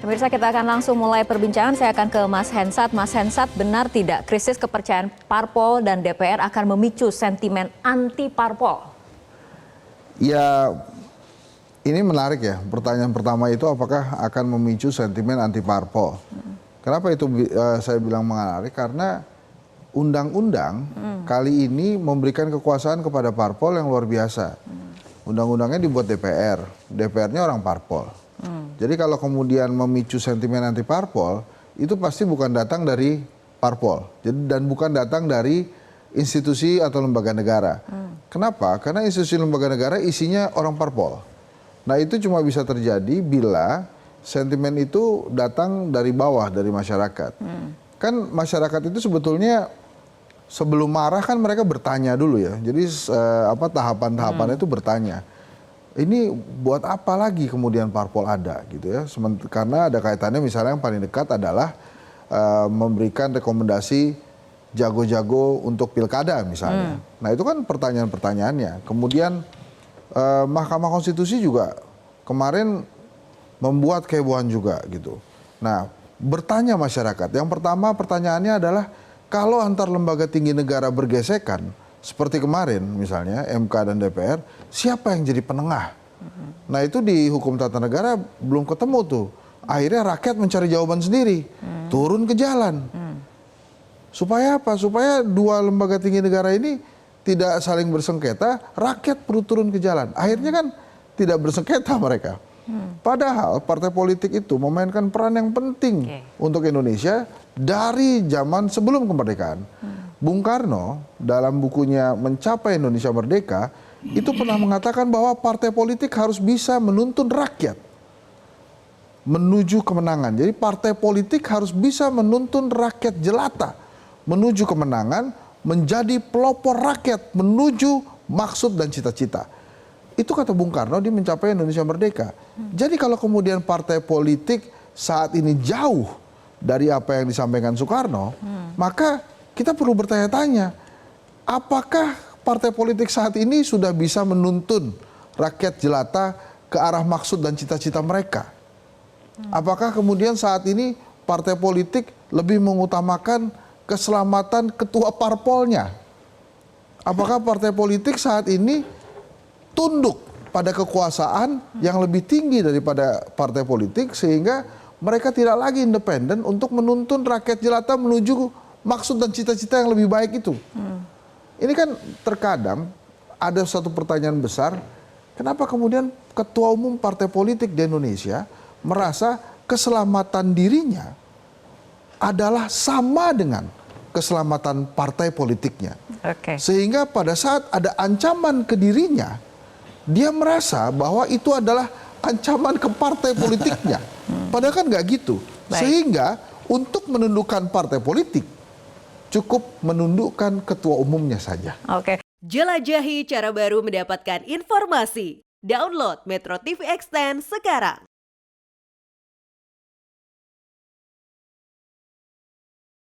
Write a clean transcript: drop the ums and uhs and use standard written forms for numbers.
Pemirsa, kita akan langsung mulai perbincangan. Saya akan ke Mas Hensat. Mas Hensat, benar tidak krisis kepercayaan parpol dan DPR akan memicu sentimen anti parpol? Ya, ini menarik ya. Pertanyaan pertama itu apakah akan memicu sentimen anti parpol? Kenapa itu saya bilang menarik? Karena undang-undang kali ini memberikan kekuasaan kepada parpol yang luar biasa. Undang-undangnya dibuat DPR, DPR-nya orang parpol. Jadi kalau kemudian memicu sentimen anti parpol, itu pasti bukan datang dari parpol. Dan bukan datang dari institusi atau lembaga negara. Kenapa? Karena institusi lembaga negara isinya orang parpol. Nah itu cuma bisa terjadi bila sentimen itu datang dari bawah, dari masyarakat. Kan masyarakat itu sebetulnya sebelum marah kan mereka bertanya dulu ya. Jadi tahapan-tahapannya itu bertanya. Ini buat apa lagi kemudian parpol ada gitu ya. Karena ada kaitannya misalnya yang paling dekat adalah memberikan rekomendasi jago-jago untuk pilkada misalnya. Nah itu kan pertanyaan-pertanyaannya. Kemudian Mahkamah Konstitusi juga kemarin membuat kehebohan juga gitu. Nah bertanya masyarakat. Yang pertama pertanyaannya adalah kalau antar lembaga tinggi negara bergesekan, seperti kemarin misalnya MK dan DPR, siapa yang jadi penengah? Nah itu di hukum tata negara belum ketemu tuh. Akhirnya rakyat mencari jawaban sendiri, turun ke jalan. Supaya apa? Supaya dua lembaga tinggi negara ini tidak saling bersengketa, rakyat perlu turun ke jalan. Akhirnya kan tidak bersengketa mereka. Padahal partai politik itu memainkan peran yang penting untuk Indonesia dari zaman sebelum kemerdekaan. Bung Karno dalam bukunya Mencapai Indonesia Merdeka itu pernah mengatakan bahwa partai politik harus bisa menuntun rakyat menuju kemenangan. Jadi partai politik harus bisa menuntun rakyat jelata menuju kemenangan, menjadi pelopor rakyat menuju maksud dan cita-cita. Itu kata Bung Karno di Mencapai Indonesia Merdeka. Jadi kalau kemudian partai politik saat ini jauh dari apa yang disampaikan Soekarno, maka kita perlu bertanya-tanya, apakah partai politik saat ini sudah bisa menuntun rakyat jelata ke arah maksud dan cita-cita mereka? Apakah kemudian saat ini partai politik lebih mengutamakan keselamatan ketua parpolnya? Apakah partai politik saat ini tunduk pada kekuasaan yang lebih tinggi daripada partai politik sehingga mereka tidak lagi independen untuk menuntun rakyat jelata menuju maksud dan cita-cita yang lebih baik itu? Ini kan terkadang ada satu pertanyaan besar, kenapa kemudian ketua umum partai politik di Indonesia merasa keselamatan dirinya adalah sama dengan keselamatan partai politiknya. Sehingga pada saat ada ancaman ke dirinya, dia merasa bahwa itu adalah ancaman ke partai politiknya. Padahal kan nggak gitu. Sehingga untuk menundukkan partai politik, cukup menundukkan ketua umumnya saja. Jelajahi cara baru mendapatkan informasi. Download Metro TV Extend sekarang.